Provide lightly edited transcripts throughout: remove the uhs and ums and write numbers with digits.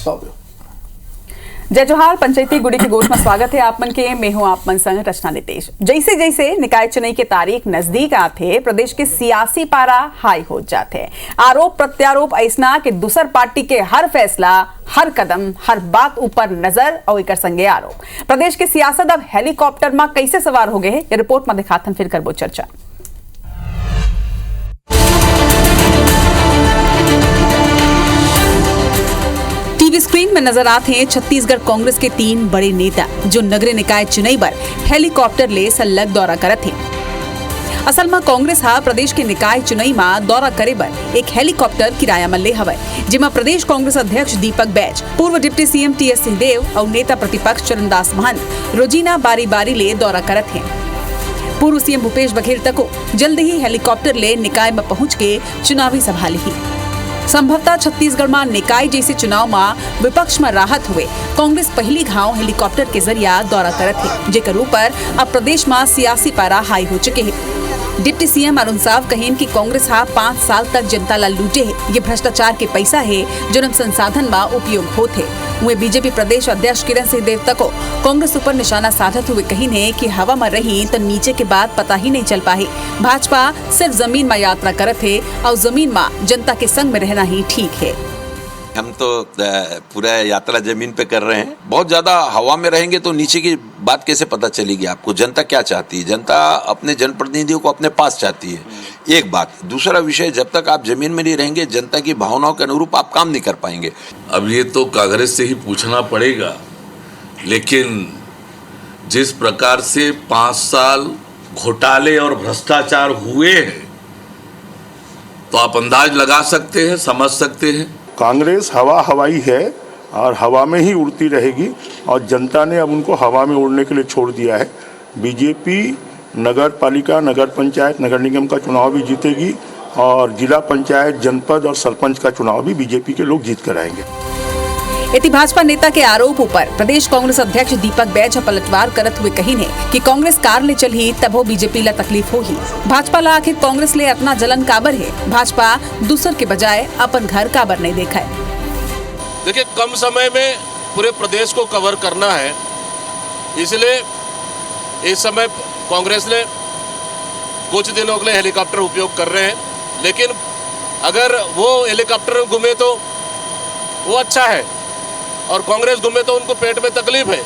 वक्तव्य। जय जोहार, पंचायती गुड़ी की गोठ में स्वागत है आप मन के। मैं हूं आप मन संग रचना नितेश। जैसे जैसे निकाय चुनाव की तारीख नजदीक आते प्रदेश के सियासी पारा हाई हो जाते। आरोप प्रत्यारोप ऐसा कि दूसर पार्टी के हर फैसला, हर कदम, हर बात ऊपर नजर और एक संगे आरोप। प्रदेश के सियासत अब हेलीकॉप्टर में कैसे सवार हो गए हैं, ये रिपोर्ट में दिखाथन फिर करबो चर्चा। टीवी स्क्रीन में नजर आते हैं छत्तीसगढ़ कांग्रेस के 3 बड़े नेता जो नगरीय निकाय चुनाव पर हेलीकॉप्टर ले सलग दौरा करत थे। असल में कांग्रेस हा प्रदेश के निकाय चुनाव में दौरा करे बर एक हेलीकॉप्टर किराया में ले हवय, जिमा प्रदेश कांग्रेस अध्यक्ष दीपक बैज, पूर्व डिप्टी सीएम टीएस सिंहदेव और नेता प्रतिपक्ष चरणदास महंत रोजीना बारी बारी ले दौरा करत हैं। पूर्व सीएम भूपेश बघेल तको जल्द ही हेलीकॉप्टर ले निकाय में पहुंच के चुनावी सभा ली। संभवतः छत्तीसगढ़ में निकाय जैसे चुनाव में विपक्ष में राहत हुए कांग्रेस पहली घाव हेलीकॉप्टर के जरिया दौरा करत है, जेकर ऊपर अब प्रदेश में सियासी पारा हाई हो चुके हैं। डिप्टी सीएम अरुण साव कहेन कि कांग्रेस हा 5 साल तक जनता ला लूटे है। ये भ्रष्टाचार के पैसा है जो संसाधन में उपयोग होते। वे बीजेपी प्रदेश अध्यक्ष किरण सिंहदेव तको कांग्रेस ऊपर निशाना साधत हुए कही ने कि हवा में रही तो नीचे के बाद पता ही नहीं चल पाई। भाजपा सिर्फ जमीन में यात्रा करत है और जमीन में जनता के संग में रहना ही ठीक है। हम तो पूरा यात्रा जमीन पे कर रहे हैं। बहुत ज्यादा हवा में रहेंगे तो नीचे की बात कैसे पता चलेगी आपको? जनता क्या चाहती है? जनता अपने जनप्रतिनिधियों को अपने पास चाहती है, एक बात। दूसरा विषय, जब तक आप जमीन में नहीं रहेंगे जनता की भावनाओं के अनुरूप आप काम नहीं कर पाएंगे। अब ये तो कांग्रेस से ही पूछना पड़ेगा, लेकिन जिस प्रकार से 5 साल घोटाले और भ्रष्टाचार हुए हैं तो आप अंदाज लगा सकते हैं, समझ सकते हैं। कांग्रेस हवाई है और हवा में ही उड़ती रहेगी और जनता ने अब उनको हवा में उड़ने के लिए छोड़ दिया है। बीजेपी नगर पालिका, नगर पंचायत, नगर निगम का चुनाव भी जीतेगी और जिला पंचायत, जनपद और सरपंच का चुनाव भी बीजेपी के लोग जीत कर आएंगे। इति भाजपा नेता के आरोप ऊपर प्रदेश कांग्रेस अध्यक्ष दीपक बैज पलटवार करत हुए कही ने कि कांग्रेस कार ले चली तब हो बीजेपी ला तकलीफ होगी। भाजपा ला आखिर कांग्रेस ले इतना जलन काबर है? भाजपा दूसर के बजाय अपन घर काबर नहीं देखा है? देखिए, कम समय में पूरे प्रदेश को कवर करना है, इसलिए इस समय कांग्रेस ने कुछ दिनों के लिए हेलीकॉप्टर उपयोग कर रहे हैं। लेकिन अगर वो हेलीकॉप्टर घूमे तो वो अच्छा है और कांग्रेस घूमे तो उनको पेट में तकलीफ है।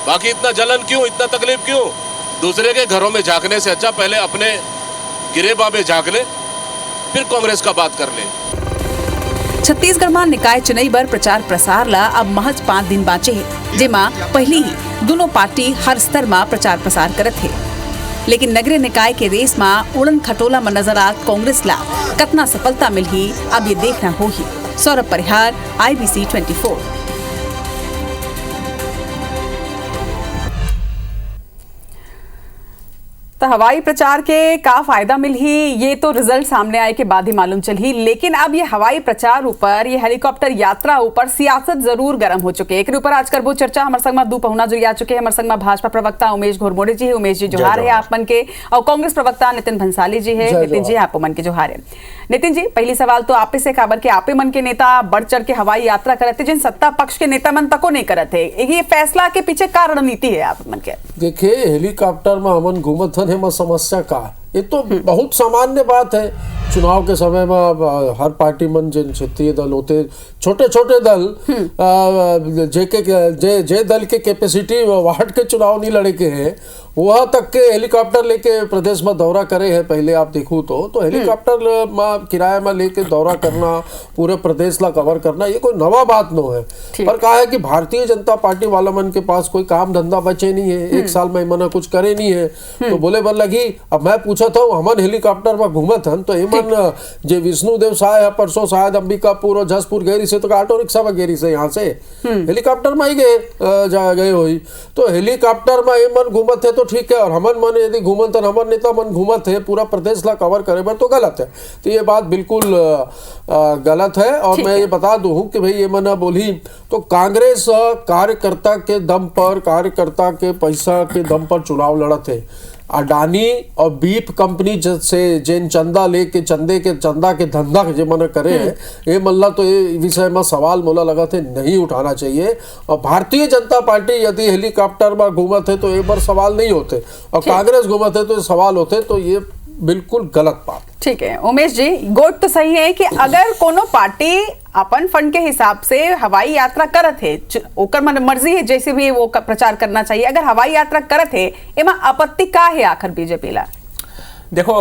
बाकी इतना जलन क्यों, इतना तकलीफ क्यों? दूसरे के घरों में झांकने से अच्छा पहले अपने गिरेबा में झांक ले, फिर कांग्रेस का बात कर ले। छत्तीसगढ़ में निकाय चुनाव पर प्रचार प्रसार ला अब महज 5 दिन बाचे है, जेमा पहली ही दोनों पार्टी हर स्तर में प्रचार प्रसार करत है। लेकिन नगरीय निकाय के रेस में उड़न खटोला में नजर आत कांग्रेस ला कितना सफलता मिली अब ये देखना होगी। सौरभ परिहार, IBC 24। तो हवाई प्रचार के का फायदा मिल ही ये तो रिजल्ट सामने आए के बाद ही मालूम चल ही। लेकिन अब ये हवाई प्रचार ऊपर, ये हेलीकॉप्टर यात्रा ऊपर सियासत जरूर गर्म हो चुके हैं। एक ऊपर आज करबो चर्चा। हमारे संग में 2 पहुना जो आ चुके हैं। हमारे संग में भाजपा प्रवक्ता उमेश घोरमोड़े जी है। उमेश जी जोहार है आप मन के। और कांग्रेस प्रवक्ता नितिन भंसाली जी है। नितिन जी आप मन के जोहार है। नितिन जी, पहली सवाल तो आपे से काबर के आपे मन के नेता बढ़ चढ़ के हवाई यात्रा करते जिन सत्ता पक्ष के नेता मन तको नहीं करते, ये फैसला के पीछे का रणनीति है आप मन के? देखिए, हेलीकॉप्टर में हमन घूमत हन, एमा समस्या का ये तो बहुत सामान्य बात है। चुनाव के समय में हर पार्टी मन जिन क्षेत्रीय दल होते, छोटे छोटे दल, जे दल के कैपेसिटी वार्ड के चुनाव नहीं लड़े के हैं, वहाँ तक के हेलीकॉप्टर लेके प्रदेश में दौरा करे हैं। पहले आप देखो तो हेलीकॉप्टर में किराया में लेके दौरा करना, पूरे प्रदेश ला कवर करना, ये कोई नवा बात नो है। पर कहा है कि भारतीय जनता पार्टी वाला मन के पास कोई काम धंधा बचे नहीं है, 1 साल में मना कुछ करे नहीं है, तो बोले बल लगी। अब मैं पूछा था हमन हेलीकॉप्टर में घूमत हन तो एमन जे विष्णुदेव साय है परसों शायद अंबिकापुर और जसपुर गेरी से तो ऑटो रिक्शा में गेरी से यहाँ से हेलीकॉप्टर में ही गए हुई। तो हेलीकॉप्टर में एमन घूमत है तो ठीक है, और हमन मन यदि घूमत है, हमन नेता मन घूमत है पूरा प्रदेश ला कवर करे बर तो गलत है। तो ये बात बिल्कुल गलत है। और मैं ये बता दूं कि भाई ये मना बोली तो कांग्रेस कार्यकर्ता के दम पर, कार्यकर्ता के पैसा के दम पर चुनाव लड़त है। अडानी और बीप कंपनी से जिन चंदा लेके चंदा के धंधा जे मन करे है ये मल्ला तो ये विषय में सवाल मोला लगा थे नहीं उठाना चाहिए। और भारतीय जनता पार्टी यदि हेलीकॉप्टर में घूमत है तो एक बार सवाल नहीं होते, और कांग्रेस घूमत है तो सवाल होते, तो ये बिल्कुल गलत बात। ठीक है उमेश जी, गोट तो सही है कि अगर कोनो पार्टी अपन फंड के हिसाब से हवाई यात्रा करत है, ओकर मन मर्जी है जैसे भी वो प्रचार करना चाहिए, अगर हवाई यात्रा करत है एमा आपत्ति का है आखिर बीजेपी ला? देखो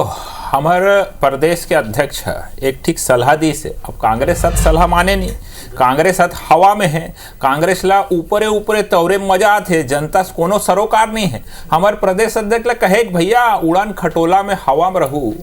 हमार प्रदेश के अध्यक्ष एक ठीक सलाह दी से, अब कांग्रेस साथ सलाह माने नहीं, कांग्रेस साथ हवा में है, कांग्रेस ला ऊपरे ऊपरे तौरे मजा आते, जनता से कोनो सरोकार नहीं है। हमारे प्रदेश अध्यक्ष ला कहे भैया उड़ान खटोला में हवा में रहू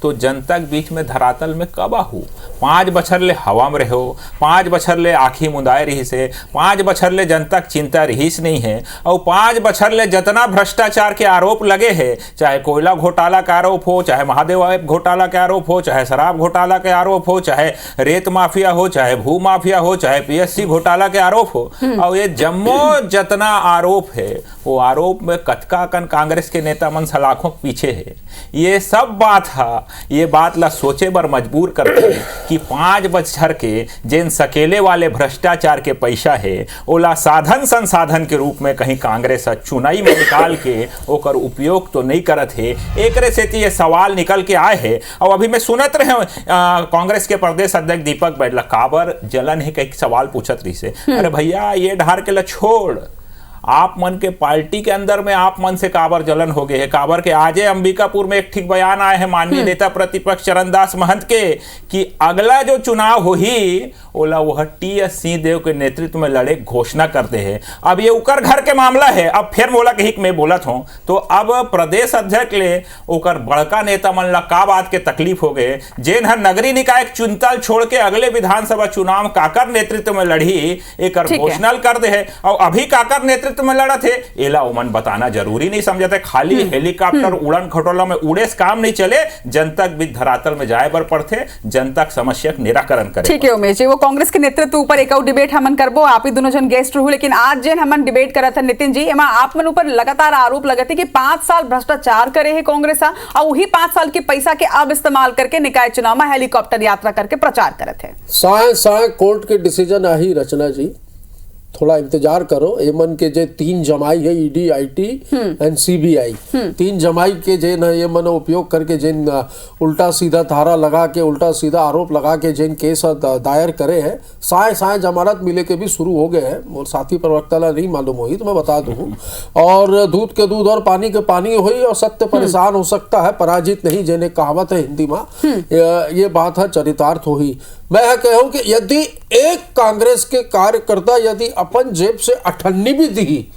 तो जनता के बीच में धरातल में कब आहू। 5 बछर ले हवा में रहो, 5 बछर ले आँखी मुदाए रही से, 5 बछर ले जनता की चिंता रहीस नहीं है, और 5 बछर ले जितना भ्रष्टाचार के आरोप लगे हैं, चाहे कोयला घोटाला का आरोप हो, चाहे महादेव घोटाला के आरोप हो, चाहे शराब घोटाला के आरोप हो, चाहे रेत माफिया हो, चाहे भू माफिया हो, चाहे PSC घोटाला के आरोप हो, और ये जम्मो जितना आरोप है वो आरोप में कतका कन कांग्रेस के नेता मन सलाखों के पीछे है। ये सब बात है, ये बात ला सोचे बर मजबूर करते हैं कि 5 बछर के जिन सकेले वाले भ्रष्टाचार के पैसा है ओला साधन संसाधन के रूप में कहीं कांग्रेस चुनाई में निकाल के ओकर उपयोग तो नहीं करत है। एकरे से ये सवाल निकल के आए हैं। और अभी मैं सुनत रहे कांग्रेस के प्रदेश अध्यक्ष दीपक बैठला काबर जलन है कई सवाल पूछत रही से, अरे भैया ये ढार के ला छोड़, आप मन के पार्टी के अंदर में आप मन से काबर जलन हो गए है। काबर के आजे अंबिकापुर में एक ठीक बयान आए हैं माननीय नेता प्रतिपक्ष चरणदास महंत के कि अगला जो चुनाव हो ही ओला वह TS सिंहदेव के नेतृत्व में लड़े घोषणा करते हैं। अब ये उकर घर के मामला है, अब फिर बोला कहीं मैं बोलत हूँ तो अब प्रदेश अध्यक्ष ले ओकर बड़का नेता मन ला का बात के तकलीफ हो गए, जेन हर नगरी निकाय चुनतल छोड़ के अगले विधानसभा चुनाव काकर नेतृत्व में लड़ी एक घोषणा कर दे है। और अभी काकर नेतृत्व में लड़ा थे एला उमन बताना जरूरी नहीं समझते, खाली हेलीकॉप्टर उड़न खटोला में उड़े से काम नहीं चले, जनता के बीच धरातल में जाए बर पड़ते, जनता की समस्या का निराकरण करे। ठीक है उमेश जी, वो कांग्रेस के नेतृत्व ऊपर एक और डिबेट हमन करबो, आप ही दोनों जन गेस्ट रहू, लेकिन आज जेन हमन डिबेट करा था नितिन जी, एमा आप मन ऊपर लगातार आरोप लगते कि 5 साल भ्रष्टाचार करे है कांग्रेस और वही 5 साल के पैसा के अब इस्तेमाल करके निकाय चुनाव में हेलीकॉप्टर यात्रा करके प्रचार करते हैं। साए कोर्ट के डिसीजन आही रचना जी, थोड़ा इंतजार करो। एमन के जे 3 जमाई है ED IT एंड CBI, 3 जमाई के जे न ये मन उपयोग करके जिन उल्टा सीधा धारा लगा के उल्टा सीधा आरोप लगा के जिन केस दायर करे हैं, साए जमानत मिले के भी शुरू हो गए हैं। मोर साथी प्रवक्ता ला नहीं मालूम हुई तो मैं बता दूं। और दूध के दूध और पानी के पानी हुई, और सत्य परेशान हो सकता है पराजित नहीं, जेने कहावत है हिंदी में, ये बात है चरितार्थ हुई। मैं कहूं कि यदि एक कांग्रेस के कार्यकर्ता यदि अपन जेब से 98 भी दी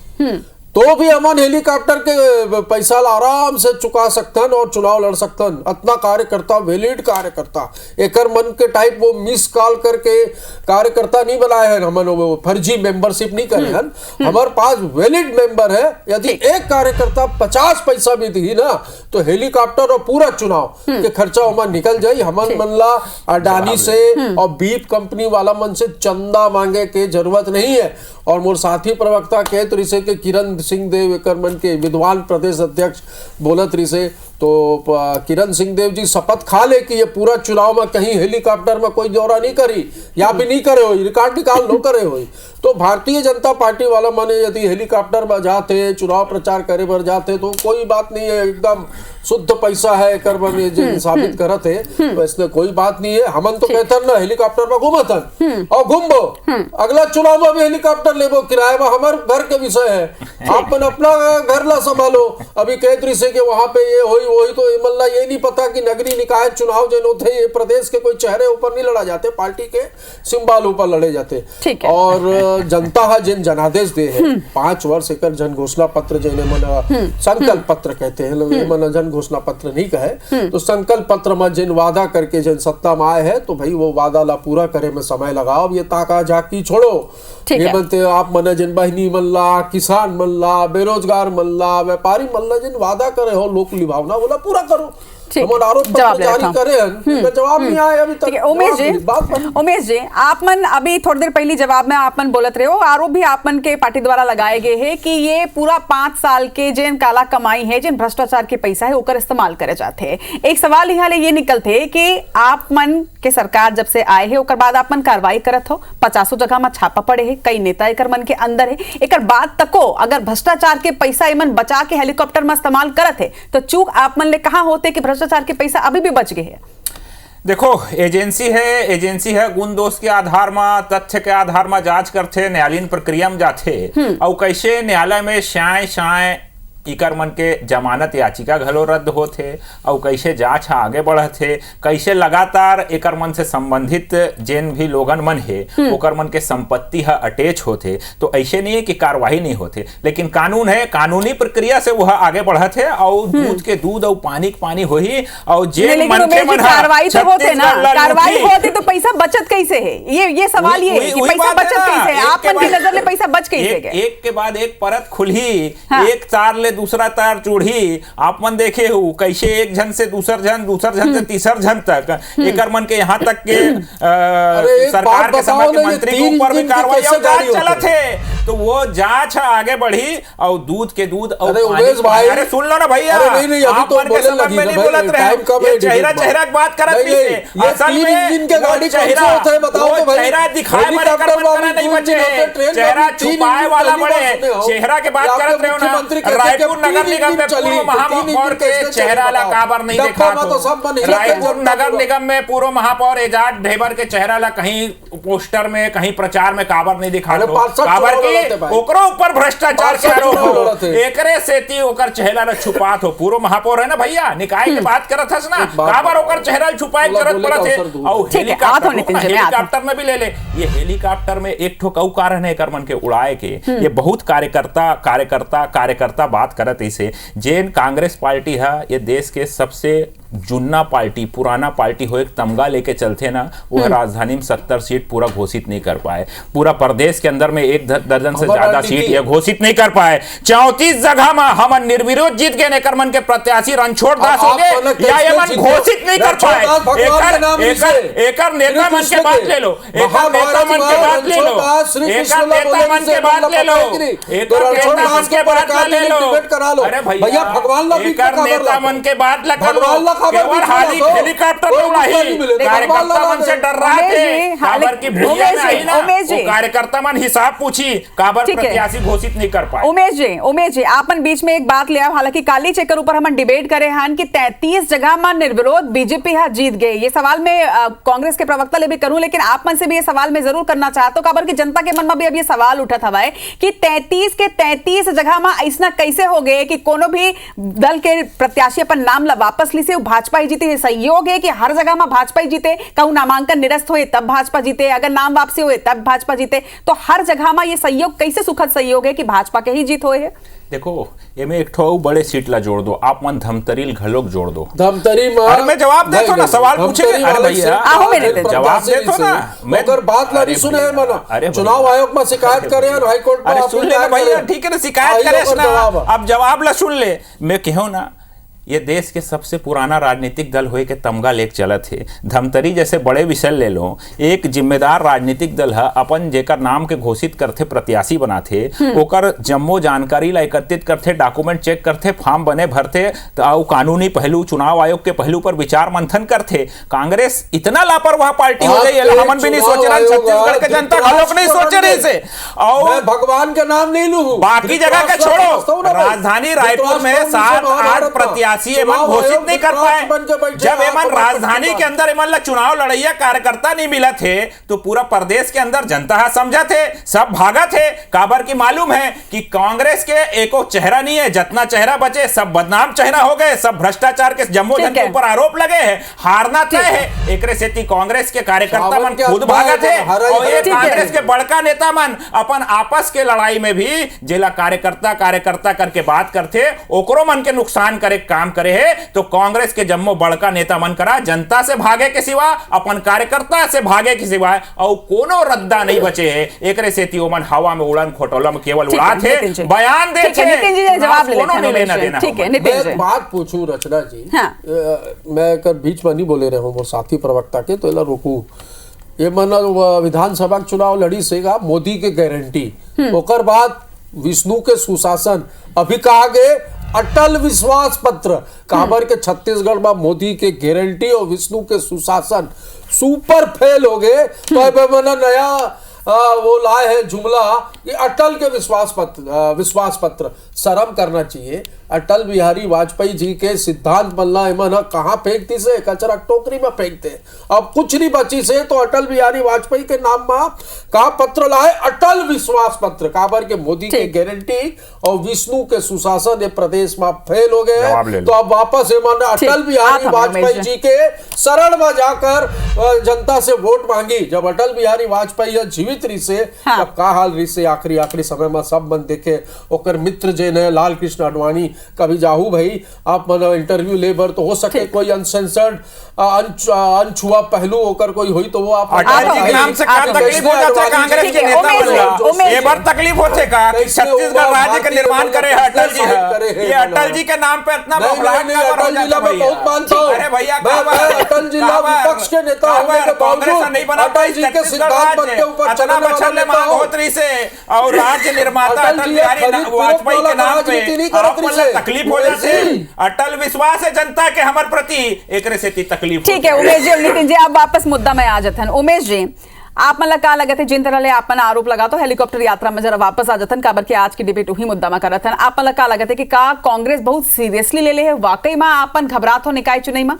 तो भी अमन हेलीकॉप्टर के पैसा आराम से चुका सकतन और चुनाव लड़ सकतन। इतना कार्यकर्ता वैलिड कार्यकर्ता, एकर मन के टाइप वो मिस कॉल करके कार्यकर्ता नहीं बनाए हैं, हमन वो फर्जी मेंबरशिप नहीं करे हैं, हमारे पास वैलिड मेंबर है। यदि एक कार्यकर्ता 50 पैसा भी दी ना तो हेलीकॉप्टर और पूरा चुनाव के खर्चा उमन निकल जाये। हमन मन ला अडानी से और बीप कंपनी वाला मन से चंदा मांगे के जरूरत नहीं है। और मोर साथी प्रवक्ता कहत रही से कि किरण सिंहदेव एकर मन के विद्वान प्रदेश अध्यक्ष बोलत रही से, तो किरण सिंहदेव जी शपथ खा ले कि ये पूरा चुनाव में कहीं हेलीकॉप्टर में कोई दौरा नहीं करी या भी नहीं करे हो, रिकॉर्ड निकाल लो करे हो। तो भारतीय जनता पार्टी वाला माने यदि हेलीकॉप्टर में जाते चुनाव प्रचार करे बर जाते तो कोई बात नहीं है, एकदम शुद्ध पैसा है एकर मन साबित करत है, तो इसमें कोई बात नहीं है। हमन तो कहते ना हेलीकॉप्टर में घूमतन और घूमबो, अगला चुनाव में भी हेलीकॉप्टर लेबो किराए में, हमारे घर के विषय है, आप अपना घर ला संभालो। अभी कहत रही से कि वहां पे ये होई वही, तो मल्ला ये नहीं पता कि नगरी निकाय चुनाव जो होते ये प्रदेश के कोई चेहरे ऊपर नहीं लड़ा जाते, पार्टी के सिंबल ऊपर लड़े जाते। और जनता है जिन जनादेश दे है 5 वर्ष एक जन घोषणा पत्र जिन्हें मन संकल्प पत्र कहते हैं लोग, मन जन घोषणा पत्र नहीं कहे, तो संकल्प पत्र में जिन वादा करके जिन सत्ता में आए है तो भाई वो वादा ला पूरा करे में समय लगाओ। ये ताका झाकी छोड़ो, ये बनते आप मन जिन बहनी मल्ला, किसान मल्ला, बेरोजगार मल्ला, व्यापारी मल्ला जिन वादा करे हो लोक लिभावना बोला पूरा करो। ठीक हम आरोप जवाब पत्र ले जारी रखा हूं। करे हैं, जवाब नहीं आया अभी तक। ठीक है उमेश जी, उमेश जी आप मन अभी थोड़ी देर पहली जवाब में आप मन बोलत रहे हो, आरोप भी आप मन के पार्टी द्वारा लगाए गए हैं कि ये पूरा 5 साल के जिन काला कमाई है, जिन भ्रष्टाचार के पैसा है ओकर इस्तेमाल करे जाते हैं। एक सवाल यहाँ ले ये निकलते कि आप मन के सरकार जब से आए है ओकर बाद आप मन कार्रवाई करत हो, 50 जगह में छापा पड़े है, कई नेता एकर मन के अंदर है, एकर बाद तको अगर भ्रष्टाचार के पैसा इमन बचा के हेलीकॉप्टर में इस्तेमाल करत है तो चूक आप मन ले कहां होते कि भ्रष्टाचार के पैसा अभी भी बच गए हैं? देखो एजेंसी है गुण दोष के आधार में, तथ्य के आधार में जांच करते, न्यायालयीन प्रक्रिया में जाते और कैसे न्यायालय में शाय इकर मन के जमानत याचिका घलो रद्द होते और कैसे जांच आगे बढ़ते, कैसे लगातार एकर मन से संबंधित जिन भी लोगन मन है ओकर मन के संपत्ति है अटैच होते। तो ऐसे नहीं है कि कार्रवाई नहीं होते, लेकिन कानून है, कानूनी प्रक्रिया से वह आगे बढ़ते और दूध के दूध और पानी के पानी हो ही। और जेन मन के मन कार्रवाई तो होते ना, कार्रवाई होती तो पैसा बचत कैसे है? ये सवाल ये है कि पैसा बचत कैसे है? आप मन की नजर में पैसा बच कैसे गए? एक के बाद एक परत खुली, एक तार ले दूसरा तार चूड़ी, आप मन देखे हो कैसे एक जन से दूसर जन से तीसर जन तक एकर मन के यहाँ तक के सरकार के समय के मंत्री के ऊपर भी कार्रवाई और जांच चलत है। तो वो जांच आगे बढ़ी और दूध के दूध और अरे सुन लो ना भैया, आप मन के समझ में नहीं बोलत रहे, चेहरा की बात करत भी असल में चेहरा दिखाए वाले कर्मचारी नहीं बचे, चेहरा छुपाए वाला बड़े, चेहरा के बात करत रहे हो ना। रायपुर नगर निगम में पूर्व महापौर के चेहरा ला काबर नहीं देखा तो रायपुर नगर निगम में पूर्व महापौर एजाज ढेबर के चेहरा ला कहीं पोस्टर में कहीं प्रचार में काबर नहीं दिखा तो काबर की ओकरो ऊपर भ्रष्टाचार के आरोप हो, एकरे सेती ओकर चेहरा ला छुपा तो पूर्व महापौर है ना भैया, निकाय की बात करत हस ना, काबर ओकर चेहरा छुपाए जरूरत पड़त है। और हेलीकॉप्टर में भी ले ले, ये हेलीकॉप्टर में एक ठोक कारण है एकर मन के उड़ाए के, ये बहुत कार्यकर्ता बात करत इसे। जेन कांग्रेस पार्टी है ये देश के सबसे जुन्ना पार्टी, पुराना पार्टी हो, एक तमगा लेके चलते ना, वह राजधानी में 70 सीट पूरा घोषित नहीं कर पाए, पूरा प्रदेश के अंदर में 1 दर्जन से ज्यादा सीट ये घोषित नहीं कर पाए। 34 जगह में हम निर्विरोध जीत गए, नेकर मन के प्रत्याशी रणछोड़ दास हो गए या ये मन घोषित नहीं कर पाए। एकर नेता मन के बात ले लो, एकर नेता मन के बात ले लो, एकर नेता मन के बात ले लो, एकर नेता मन के बात ले लो। अरे भैया एकर नेता मन के बात लगा लो, केवल हाली हेलीकॉप्टर उड़ाही, कार्यकर्ता मन से डर रहा थे काबर की भूमिया में आई ना, वो कार्यकर्ता मन हिसाब पूछी काबर प्रत्याशी घोषित नहीं कर पाए। उमेश जी आपन बीच में एक बात ले आओ, हालांकि काली चेकर ऊपर हम डिबेट करे हन कि 33 जगह में निर्विरोध बीजेपी हा जीत गए। ये सवाल में कांग्रेस के प्रवक्ता ले भी करूं, लेकिन आप मन से भी ये सवाल मैं जरूर करना चाहता हूं काबर की जनता के मन में भी अब ये सवाल उठा था कि 33 के 33 जगह में ऐसा कैसे हो गए कि कोनो भी दल के प्रत्याशी अपन नाम ला वापस ली से भाजपा ही जीते? है सहयोग है कि हर जगह में भाजपा ही जीते, कहूं नामांकन निरस्त हुए तब भाजपा जीते, अगर नाम वापसी हुए तब भाजपा जीते, तो हर जगह में ये सहयोग कैसे सुखद सहयोग है कि भाजपा के ही जीत हुए है? देखो एमे एक ठो बड़े सीट ला जोड़ दो, आप मन धमतरील घलोक जोड़ दो, धमतरी में जवाब दे तो ना, सवाल पूछे अरे भैया जवाब दे तो ना, मैं अगर बात ला सुने है मना चुनाव आयोग में शिकायत करे और हाई कोर्ट में सुन ले भैया, ठीक है ना, शिकायत करे ना, अब जवाब ला सुन ले। मैं कहूं ना ये देश के सबसे पुराना राजनीतिक दल होए के तमगा लेक चलत है। धमतरी जैसे बड़े विषय ले लो, एक जिम्मेदार राजनीतिक दल है अपन जेकर नाम के घोषित करते, प्रत्याशी बनाते, ओकर जम्मो जानकारी ला एकत्रित करते, डॉक्यूमेंट चेक करते, फॉर्म बने भरते, तो कानूनी पहलू, चुनाव आयोग के पहलू पर विचार मंथन करते। कांग्रेस इतना लापरवाह पार्टी हो गई है, हमन भी नहीं सोच रहे, छत्तीसगढ़ के जनता लोग नहीं सोचे रहे से, और भगवान का नाम नहीं लूं, बाकी जगह का छोड़ो, राजधानी रायपुर में 7-8 प्रत्याशी एमन घोषित नहीं कर पाए। जब एमन राजधानी के अंदर एमन ला चुनाव लड़ैया कार्यकर्ता नहीं मिला थे तो पूरा प्रदेश के अंदर जनता समझा थे, सब भागा थे, काबर की मालूम है कि कांग्रेस के एको चेहरा नहीं है, जितना चेहरा बचे सब बदनाम चेहरा हो गए, सब भ्रष्टाचार के जम्मो जन के ऊपर आरोप लगे हैं, हारना तय है। एकरे सेती कांग्रेस के कार्यकर्ता मन खुद भागा थे और ये कांग्रेस के बड़का नेता मन अपन आपस के लड़ाई में भी जेला कार्यकर्ता करके बात करते, ओकरो मन के नुकसान करे काम काम करे है तो कांग्रेस के जम्मो बड़का नेता मन करा जनता से भागे के सिवा अपन कार्यकर्ता से भागे के सिवा और कोनो रद्दा नहीं बचे है। एकरे से ओमन हवा में उड़न खोटोला में केवल उड़ात है, बयान दे ठीक है, नितिन जी जवाब ले लेना देना। ठीक है नितिन मैं जी, एक बात पूछूं रचना जी। हाँ। मैं कर बीच में नहीं बोले रहे हूँ वो साथी प्रवक्ता के, तो इला रोकू। ये मन विधानसभा के चुनाव लड़ी सेगा मोदी के गारंटी, ओकर बाद विष्णु के सुशासन, अभी कहा गए अटल विश्वास पत्र, काबर के छत्तीसगढ़ में मोदी के गारंटी और विष्णु के सुशासन सुपर फेल हो गए। तो मैंने नया वो लाए है जुमला कि अटल के विश्वास पत्र शर्म करना चाहिए। अटल बिहारी वाजपेयी जी के सिद्धांत मल्ला एमन कहाँ फेंकती से, कचरा टोकरी में फेंकते। अब कुछ नहीं बची से तो अटल बिहारी वाजपेयी के नाम में का पत्र लाए अटल विश्वास पत्र, काबर के मोदी के गारंटी और विष्णु के सुशासन ये प्रदेश में फेल हो गए। तो अब वापस एमन अटल बिहारी वाजपेयी जी के शरण में जाकर जनता से वोट मांगी। जब अटल बिहारी वाजपेयी जीवित रही से तब का हाल रही से आखिरी समय में सब मन देखे। ओकर मित्र जे ने लाल कृष्ण आडवाणी कभी जाहू भाई आप मतलब इंटरव्यू लेबर तो हो सके कोई अनसेंसर्ड अनछुआ पहलू होकर कोई हुई तो वो आप अटल जी के नाम से क्या तकलीफ हो जाता है कांग्रेस के नेता बनला, ये बार तकलीफ होते का कि छत्तीसगढ़ राज्य का निर्माण करे है अटल जी है, ये अटल जी के नाम पे इतना बबलाहट का हो जाता है। बहुत मानता हूं, अरे भैया अटल जिला विपक्ष के नेता होने के बावजूद अटल जी के सिद्धांत के ऊपर चलने वाला नेता होतरी से और राज्य निर्माता अटल बिहारी वाजपेयी के नाम पे तकलीफ हो जाती। अटल विश्वास है जनता के हमर प्रति, एकरे से तकलीफ। ठीक है उमेश जी और नितिन जी, आप वापस मुद्दा में आ जाते हैं। उमेश जी आप मतलब का लगे थे जिन तरह ले आप आरोप लगा तो हेलीकॉप्टर यात्रा में जरा वापस आ जाते हैं, काबर के आज की डिबेट वही मुद्दा में करत हैं। आप मतलब का लगे थे कि का कांग्रेस बहुत सीरियसली ले है वाकई में आपन घबरात हो निकाय चुनाई में?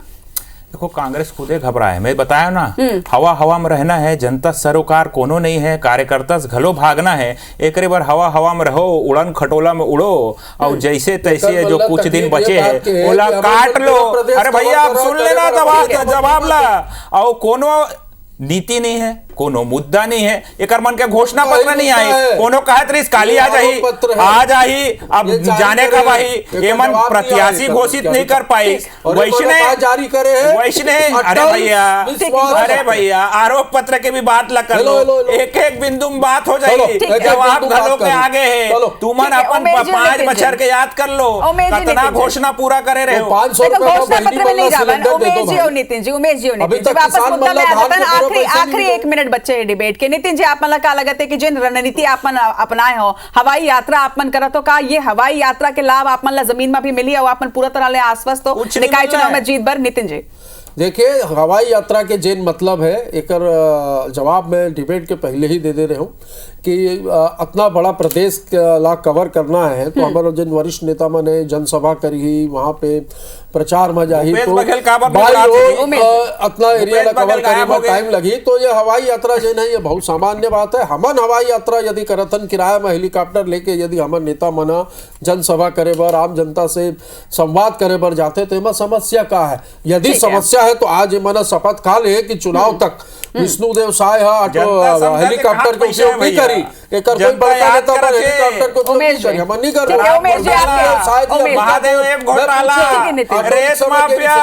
देखो कांग्रेस खुदे घबराए, मैं बताया ना हवा में रहना है, जनता सरोकार कोनो नहीं है, कार्यकर्ता से घलो भागना है। एक बार हवा में रहो, उड़न खटोला में उड़ो और जैसे तैसे जो कुछ दिन बचे है ओला काट लो। अरे भैया आप सुन लेना जवाब ला। और कोनो नीति नहीं है, कोनो मुद्दा नहीं है, एक मन के घोषणा पत्र नहीं आई, कोनो कहत रही काली आ जाही अब जाने कब आई, ये मन प्रत्याशी घोषित नहीं कर पाई, वैष्णे। अरे भैया आरोप पत्र के भी बात लग कर लो, एक बिंदु में बात हो जाएगी। जवाब घरों के आगे है, तुमन अपन 5 बछर के याद कर लो कितना घोषणा पूरा करे रहे हो। आखिरी 1 मिनट बच्चे है डिबेट के। नितिन जी आप मतलब का लगता है कि जिन रणनीति आप अपनाए हो हवाई यात्रा आप मन करा तो का ये हवाई यात्रा के लाभ आप मन जमीन में भी मिली और आप पूरा तरह ले आश्वस्त हो निकाय चुनाव में जीत बर? नितिन जी देखिए हवाई यात्रा के जेन मतलब है एकर जवाब मैं डिबेट के पहले ही दे रहे हूँ कि इतना बड़ा प्रदेश ला कवर करना है तो हमारे जिन वरिष्ठ नेता मैंने जनसभा करी वहाँ पे प्रचार में जाही तो इतना एरिया ला कवर करे में टाइम लगी। तो ये हवाई यात्रा जो नहीं ये बहुत सामान्य बात है। हमन हवाई यात्रा यदि करतन किराया में हेलीकॉप्टर लेके यदि हमारे नेता मना जनसभा करे बर आम जनता से संवाद करे बर जाते तो इमा समस्या का है। यदि समस्या है तो आज मना शपथ खा ले कि चुनाव तक विष्णुदेव साय हेलीकॉप्टर के उपयोग नहीं करी, एक कोई बड़का नेता पर हेलीकॉप्टर को उपयोग नहीं करी, हम नहीं कर रहे। महादेव घोटाला, रेत माफिया,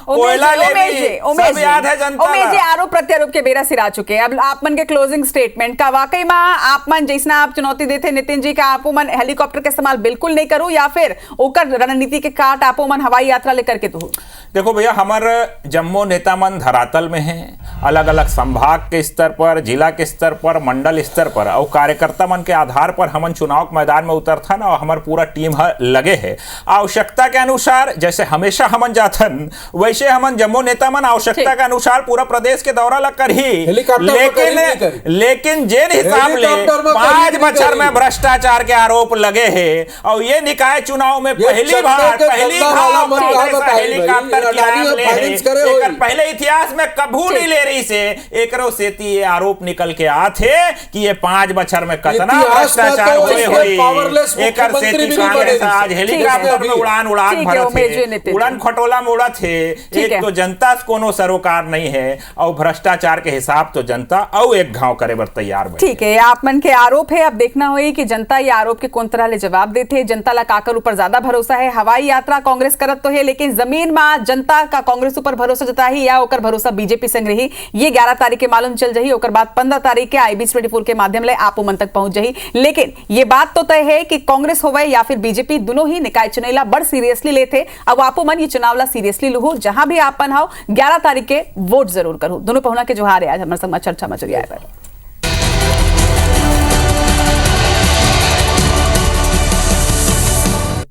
कोयला लेवी, सब याद है जनता। उमेश जी आरोप प्रत्यारोप के बेरा सिरा चुके हैं। अब आप मन के क्लोजिंग स्टेटमेंट का वाकई में आप मन जैसा आप चुनौती देते नितिन जी का आपो मन हेलीकॉप्टर का इस्तेमाल बिल्कुल नहीं करूं या फिर ओकर रणनीति के काट आपो मन हवाई यात्रा लेकर के तो? देखो भैया हमारे जम्मो नेता मन धरातल में है, अलग अलग संभाग के स्तर पर, जिला के स्तर पर, मंडल स्तर पर और कार्यकर्ता मन के आधार पर हमन चुनाव के मैदान में उतरथन और हमार पूरा टीम लगे है। आवश्यकता के अनुसार जैसे हमेशा हमन जाथन वैसे हमन जम्मो नेता मन आवश्यकता के अनुसार पूरा प्रदेश के दौरा लग कर ही, लेकिन जिन हिसाब ले 5 बछर में भ्रष्टाचार के आरोप लगे है और ये निकाय चुनाव में पहली बार हेलीकॉप्टर पहले इतिहास में कभू नहीं ले रही से एकरो से ये आरोप निकल के आते कि ये 5 बछर में कितना भ्रष्टाचार हुए एकर से कांग्रेस आज हेलीकॉप्टर में उड़ान भरत है, उड़ान खटोला में उड़त है ठीक है। एक तो जनता कोनो सरोकार नहीं है और भ्रष्टाचार के हिसाब तो जनता और एक घाव करे बर तैयार बैठे। ठीक है, आप मन के आरोप है, अब देखना होई कि जनता ये आरोप के कौन तरह ले जवाब देते। जनता ला काकर ऊपर ज्यादा भरोसा है। हवाई यात्रा कांग्रेस करत तो है, लेकिन जमीन में जनता का कांग्रेस ऊपर भरोसा जताही या ओकर भरोसा बीजेपी संग रही, ये 11 तारीख के मालूम चल जाही। ओकर बाद 15 तारीख के IBC 24 के माध्यम ले आपो मन तक पहुंच जाही। लेकिन ये बात तो तय है कि कांग्रेस होवे या फिर बीजेपी, दोनों ही निकाय चुनाव बड़ सीरियसली लेते। अब आपो मन ये चुनाव ला सीरियसली लूहो, जहां भी आपन हो 11 तारीख के वोट जरूर करो। दोनों पहुना के जोहार है आज हमारे संग चर्चा में जुड़िया है।